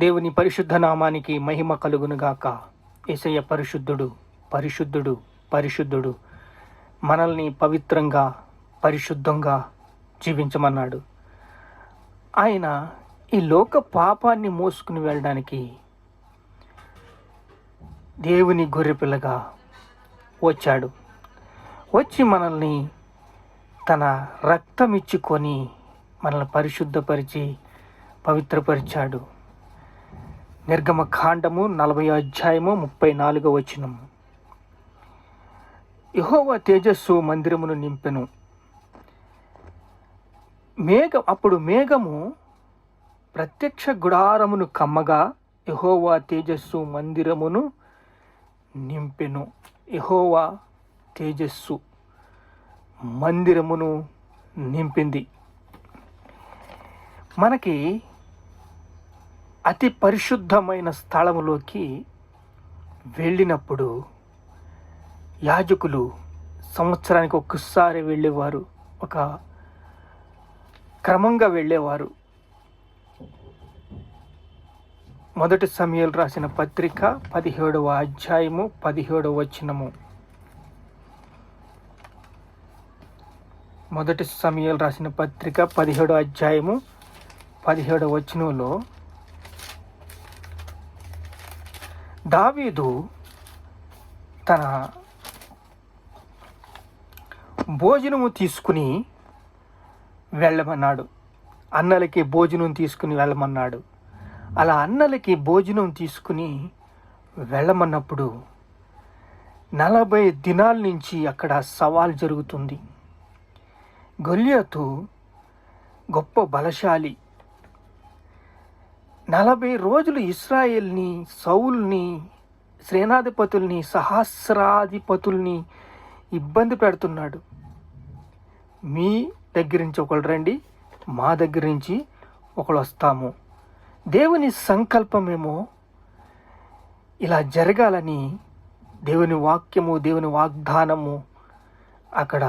దేవుని పరిశుద్ధ నామానికి మహిమ కలుగునుగాక. యేసయ్య పరిశుద్ధుడు, పరిశుద్ధుడు, పరిశుద్ధుడు. మనల్ని పవిత్రంగా, పరిశుద్ధంగా జీవించమన్నాడు. ఆయన ఈ లోక పాపాన్ని మోసుకుని వెళ్ళడానికి దేవుని గొర్రెపిల్లగా వచ్చాడు. వచ్చి మనల్ని తన రక్తం ఇచ్చుకొని మనల్ని పరిశుద్ధపరిచి పవిత్రపరిచాడు. నిర్గమకాండము 40 అధ్యాయము 34 వచనము. యెహోవా తేజస్సు మందిరమును నింపెను. అప్పుడు మేఘము ప్రత్యక్ష గుడారమును కమ్మగా యెహోవా తేజస్సు మందిరమును నింపెను. యెహోవా తేజస్సు మందిరమును నింపింది. మనకి అతి పరిశుద్ధమైన స్థలములోకి వెళ్ళినప్పుడు యాజకులు సంవత్సరానికి ఒక్కసారి వెళ్ళేవారు, ఒక క్రమంగా వెళ్ళేవారు. మొదటి సమూయేలు రాసిన పత్రిక 17వ అధ్యాయము 17వ వచనము. మొదటి సమూయేలు రాసిన పత్రిక 17వ అధ్యాయము 17వ వచనంలో దావీదు తన భోజనము తీసుకుని వెళ్ళమన్నాడు. అన్నలకి భోజనం తీసుకుని వెళ్ళమన్నాడు. అలా అన్నలకి భోజనం తీసుకుని వెళ్ళమన్నప్పుడు 40 దినాల నుంచి అక్కడ సవాల్ జరుగుతుంది. గొల్యాతు గొప్ప బలశాలి. 40 రోజులు ఇశ్రాయేల్ని, సౌలుని, సేనాధిపతుల్ని, సహస్రాధిపతుల్ని ఇబ్బంది పెడుతున్నాడు. మీ దగ్గర నుంచి ఒకళ్ళు రండి, మా దగ్గర నుంచి ఒకళ్ళు వస్తాము. దేవుని సంకల్పమేమో ఇలా జరగాలని దేవుని వాక్యము, దేవుని వాగ్దానము అక్కడ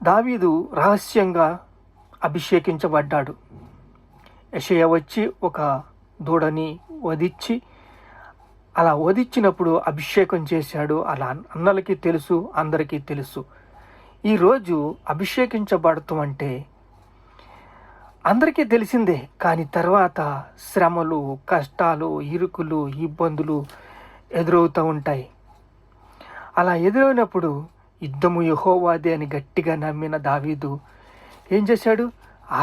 దావీదు రహస్యంగా అభిషేకించబడ్డాడు. యెషయా వచ్చి ఒక దూడని వధించి, అలా వధించినప్పుడు అభిషేకం చేశాడు. అలా అన్నలకి తెలుసు, అందరికీ తెలుసు. ఈరోజు అభిషేకించబడటం అంటే అందరికీ తెలిసిందే. కానీ తర్వాత శ్రమలు, కష్టాలు, ఇరుకులు, ఇబ్బందులు ఎదురవుతూ ఉంటాయి. అలా ఎదురైనప్పుడు యుద్ధము యెహోవాదే అని గట్టిగా నమ్మిన దావీదు ఏం చేశాడు?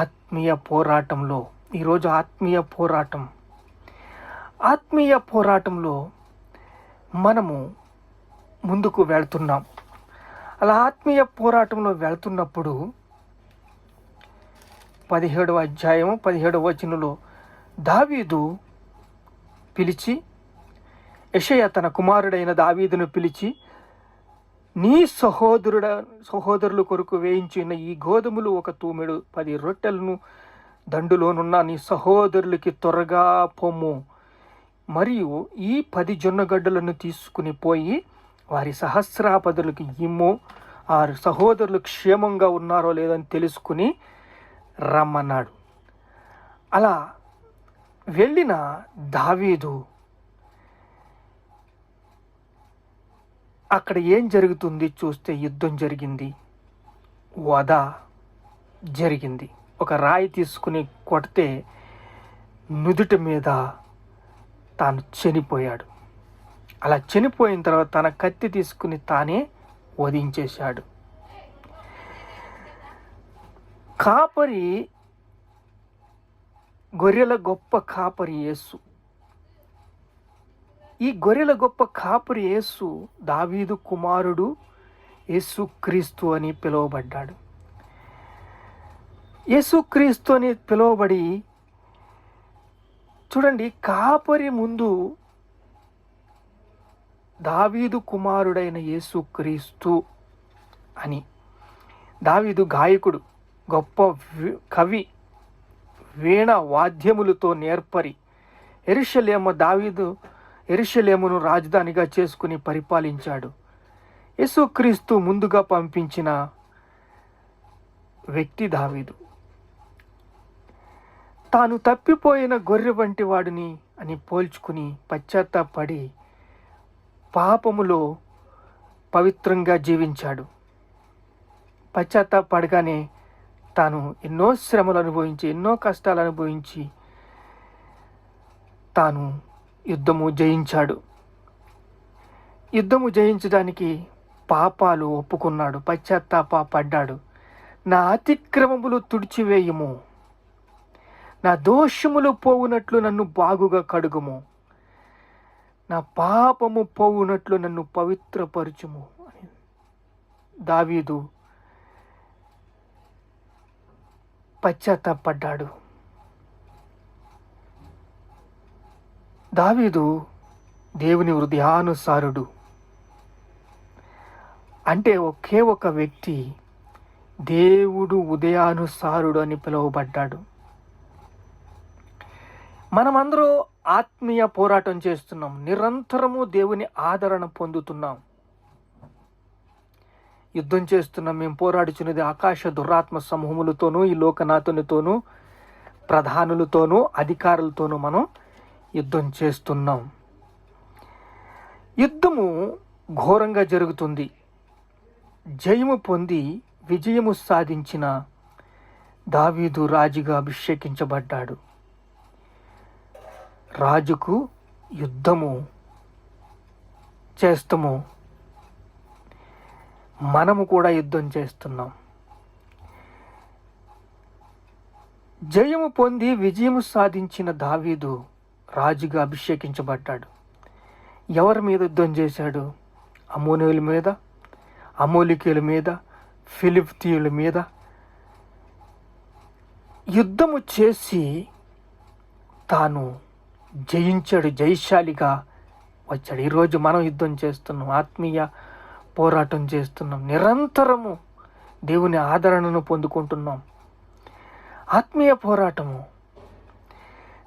ఆత్మీయ పోరాటంలో, ఈరోజు ఆత్మీయ పోరాటంలో మనము ముందుకు వెళ్తున్నాం. అలా ఆత్మీయ పోరాటంలో వెళ్తున్నప్పుడు 17వ అధ్యాయము 17వ వచనంలో దావీదు పిలిచి, యెషయా తన కుమారుడైన దావీదును పిలిచి, నీ సహోదరుల కొరకు వేయించిన ఈ గోధుమలు 1 తూమెడు 10 రొట్టెలను దండులోనున్న నీ సహోదరులకి త్వరగా పొమ్ము, మరియు ఈ 10 జొన్నగడ్డలను తీసుకుని పోయి వారి సహస్రాపదులకు ఇమ్ము. ఆ సహోదరులు క్షేమంగా ఉన్నారో లేదని తెలుసుకుని రమ్మన్నాడు. అలా వెళ్ళిన దావీదు అక్కడ ఏం జరుగుతుంది చూస్తే, యుద్ధం జరిగింది, వధ జరిగింది. ఒక రాయి తీసుకుని కొడితే నుదుటి మీద తాను చనిపోయాడు. అలా చనిపోయిన తర్వాత తన కత్తి తీసుకుని తానే వధించేశాడు. కాపరి, గొర్రెల గొప్ప కాపరి యేసు. ఈ గొర్రెల గొప్ప కాపరి యేసు దావీదు కుమారుడు, యేసుక్రీస్తు అని పిలువబడ్డాడు. యేసుక్రీస్తు అని పిలువబడి, చూడండి, కాపరి ముందు దావీదు కుమారుడైన యేసుక్రీస్తు అని. దావీదు గాయకుడు, గొప్ప కవి, వీణ వాద్యములతో నేర్పరి. యెరూషలేమును రాజధానిగా చేసుకుని పరిపాలించాడు. యేసుక్రీస్తు ముందుగా పంపించిన వ్యక్తి దావీదు. తాను తప్పిపోయిన గొర్రె వంటి వాడిని అని పోల్చుకుని పశ్చాత్తాపడి పాపములో పవిత్రంగా జీవించాడు. పశ్చాత్తాపడగానే తాను ఎన్నో శ్రమలు అనుభవించి, ఎన్నో కష్టాలు అనుభవించి తాను యుద్ధము జయించాడు. యుద్ధము జయించడానికి పాపాలు ఒప్పుకున్నాడు, పశ్చాత్తాపడ్డాడు. నా అతిక్రమములు తుడిచివేయము, నా దోషములు పోవునట్లు నన్ను బాగుగా కడుగుము, నా పాపము పోవునట్లు నన్ను పవిత్రపరచుము అని దావీదు పశ్చాత్తాపడ్డాడు. దావీదు దేవుని హృదయానుసారుడు. అంటే ఒకే ఒక వ్యక్తి దేవుడు ఉదయానుసారుడు అని పిలువబడ్డాడు. మనమందరూ ఆత్మీయ పోరాటం చేస్తున్నాం, నిరంతరము దేవుని ఆదరణ పొందుతున్నాం, యుద్ధం చేస్తున్నాం. మేము పోరాడుచున్నది ఆకాశ దురాత్మ సమూహములతోనూ, ఈ లోకనాథునితోనూ, ప్రధానులతోనూ, అధికారులతోనూ మనం యుద్ధం చేస్తున్నాం. యుద్ధము ఘోరంగా జరుగుతుంది. జయము పొంది విజయము సాధించిన దావీదు రాజుగా అభిషేకించబడ్డాడు. రాజుకు యుద్ధము చేస్తాము, మనము కూడా యుద్ధం చేస్తున్నాం. జయము పొంది విజయము సాధించిన దావీదు రాజుగా అభిషేకించబడ్డాడు. ఎవరి మీద యుద్ధం చేశాడు? అమ్మోనీయుల మీద, అమోలికీయుల మీద, ఫిలిష్తీయుల మీద యుద్ధము చేసి తాను జయించాడు, జయశాలిగా వచ్చాడు. ఈరోజు మనం యుద్ధం చేస్తున్నాం, ఆత్మీయ పోరాటం చేస్తున్నాం, నిరంతరము దేవుని ఆదరణను పొందుకుంటున్నాం. ఆత్మీయ పోరాటము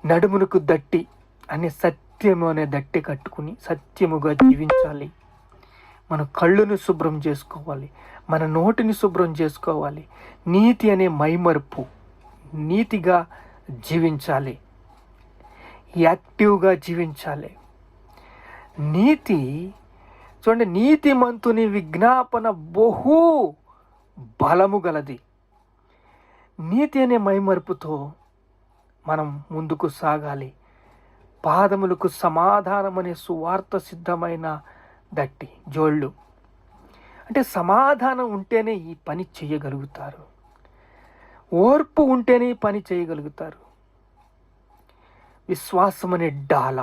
నడుమునకు దట్టి అనే సత్యము అనే దట్టి కట్టుకుని సత్యముగా జీవించాలి. మన కళ్ళును శుభ్రం చేసుకోవాలి, మన నోటిని శుభ్రం చేసుకోవాలి. నీతి అనే మైమరుపు, నీతిగా జీవించాలి, యాక్టివ్గా జీవించాలి. నీతి చూడండి, నీతిమంతుని విజ్ఞాపన బహు బలము గలది. నీతి అనే మైమరుపుతో మనం ముందుకు సాగాలి. పాదములకు సమాధానం అనే సువార్త సిద్ధమైన దట్టి జోళ్ళు. అంటే సమాధానం ఉంటేనే ఈ పని చేయగలుగుతారు, ఓర్పు ఉంటేనే ఈ పని చేయగలుగుతారు. విశ్వాసం అనే డాల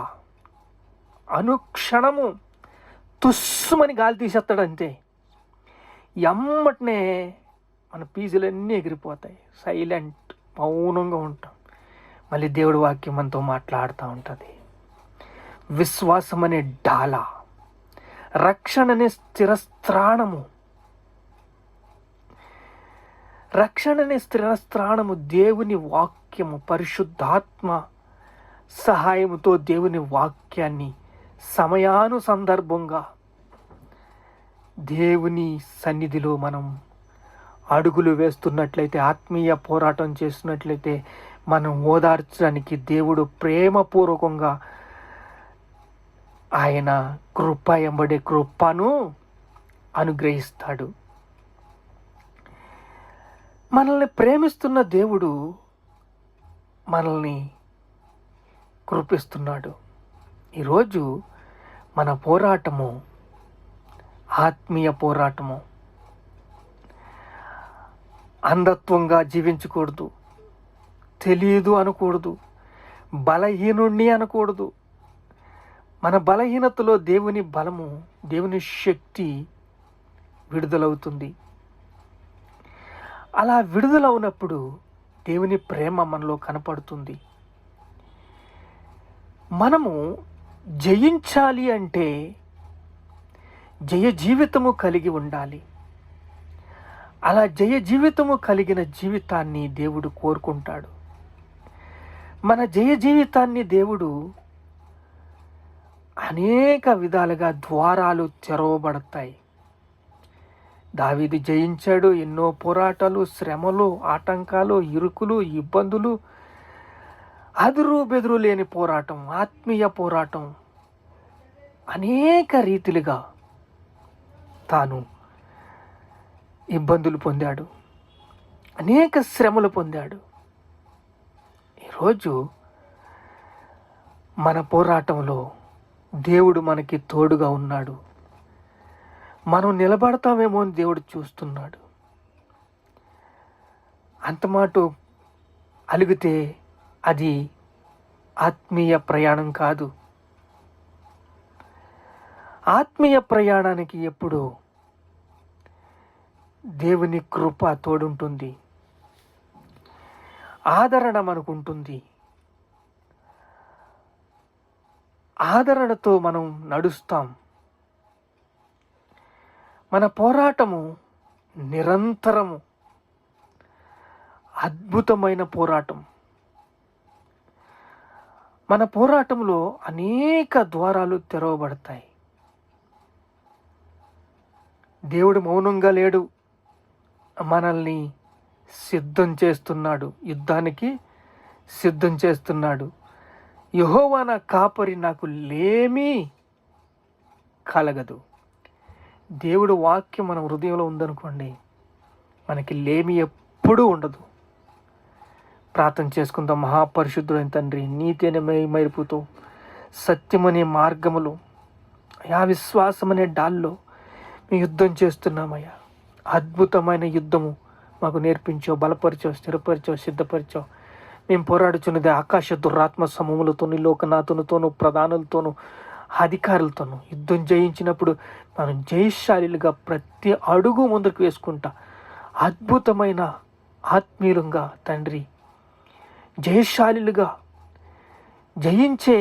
అనుక్షణము తుస్సుమని గాలి తీసేస్తాడంతే, ఎమ్మటనే మన పీజులన్నీ ఎగిరిపోతాయి. సైలెంట్, మౌనంగా ఉంటాం. మళ్ళీ దేవుడి వాక్యం మనతో మాట్లాడుతూ ఉంటుంది. విశ్వాసం అనే డాల, రక్షణ అనే స్థిరస్త్రాణము. రక్షణ అనే స్థిరస్త్రాణము దేవుని వాక్యము, పరిశుద్ధాత్మ సహాయముతో దేవుని వాక్యాన్ని సమయానుసందర్భంగా దేవుని సన్నిధిలో మనం అడుగులు వేస్తున్నట్లయితే, ఆత్మీయ పోరాటం చేస్తున్నట్లయితే మనం ఓదార్చడానికి దేవుడు ప్రేమపూర్వకంగా ఆయన కృప ఎంబడే కృపను అనుగ్రహిస్తాడు. మనల్ని ప్రేమిస్తున్న దేవుడు మనల్ని కృపిస్తున్నాడు. ఈరోజు మన పోరాటము ఆత్మీయ పోరాటము. అంధత్వంగా జీవించకూడదు, తెలియదు అనకూడదు, బలహీనుణ్ణి అనకూడదు. మన బలహీనతలో దేవుని బలము, దేవుని శక్తి విడుదలవుతుంది. అలా విడుదలవునప్పుడు దేవుని ప్రేమ మనలో కనపడుతుంది. మనము జయించాలి అంటే జయ జీవితము కలిగి ఉండాలి. అలా జయ జీవితము కలిగిన జీవితాన్ని దేవుడు కోరుకుంటాడు. మన జయ జీవితాన్ని దేవుడు అనేక విధాలుగా ద్వారాలు తెరవబడతాయి. దావీదు జయించాడు. ఎన్నో పోరాటాలు, శ్రమలు, ఆటంకాలు, ఇరుకులు, ఇబ్బందులు, అదురు బెదురు లేని పోరాటం, ఆత్మీయ పోరాటం అనేక రీతిలుగా తాను ఇబ్బందులు పొందాడు, అనేక శ్రమలు పొందాడు. ఈరోజు మన పోరాటంలో దేవుడు మనకి తోడుగా ఉన్నాడు. మనం నిలబడతామేమో అని దేవుడు చూస్తున్నాడు. అంతమాట అలిగితే అది ఆత్మీయ ప్రయాణం కాదు. ఆత్మీయ ప్రయాణానికి ఎప్పుడు దేవుని కృప తోడుంటుంది, ఆదరణ మనకుంటుంది. ఆదరణతో మనం నడుస్తాం. మన పోరాటము నిరంతరము అద్భుతమైన పోరాటం. మన పోరాటంలో అనేక ద్వారాలు తెరవబడతాయి. దేవుడు మౌనంగా లేడు, మనల్ని సిద్ధం చేస్తున్నాడు, యుద్ధానికి సిద్ధం చేస్తున్నాడు. యెహోవా నా కాపరి, నాకు లేమి కలగదు. దేవుడు వాక్యం మన హృదయంలో ఉందనుకోండి, మనకి లేమి ఎప్పుడూ ఉండదు. ప్రార్థన చేసుకుందాం. మహాపరిశుద్ధుడైన తండ్రి, నీతి అనే మైరుపుతో, సత్యమనే మార్గములో, అయా విశ్వాసం అనే డాల్లో మేము యుద్ధం చేస్తున్నామయ్యా. అద్భుతమైన యుద్ధము మాకు నేర్పించావు, బలపరిచావు, స్థిరపరిచావు, సిద్ధపరిచావు. మేము పోరాడుచున్నది ఆకాశ దురాత్మ సమూహములతోనూ, లోకనాథులతోనూ, ప్రధానులతోనూ, అధికారులతోనూ. యుద్ధం జయించినప్పుడు మనం జయశాలిలుగా ప్రతి అడుగు ముందుకు వేసుకుంటా అద్భుతమైన ఆత్మీయులంగా తండ్రి, జయశాలిలుగా జయించే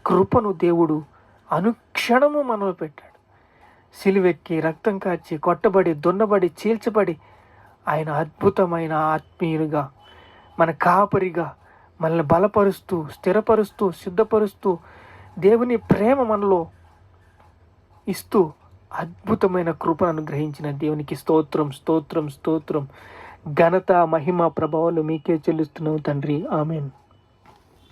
కృపను దేవుడు అనుక్షణము మనలో పెట్టాడు. సిలువెక్కి, రక్తం కార్చి, కొట్టబడి, దున్నబడి, చీల్చబడి ఆయన అద్భుతమైన ఆత్మీయులుగా, మన కాపరిగా మనల్ని బలపరుస్తూ, స్థిరపరుస్తూ, సిద్ధపరుస్తూ, దేవుని ప్రేమ మనలో ఇస్తూ అద్భుతమైన కృపను అనుగ్రహించిన దేవునికి స్తోత్రం, స్తోత్రం, స్తోత్రం. ఘనత, మహిమ, ప్రభావాలు మీకే చెల్లిస్తున్నాము తండ్రి. ఆమేన్.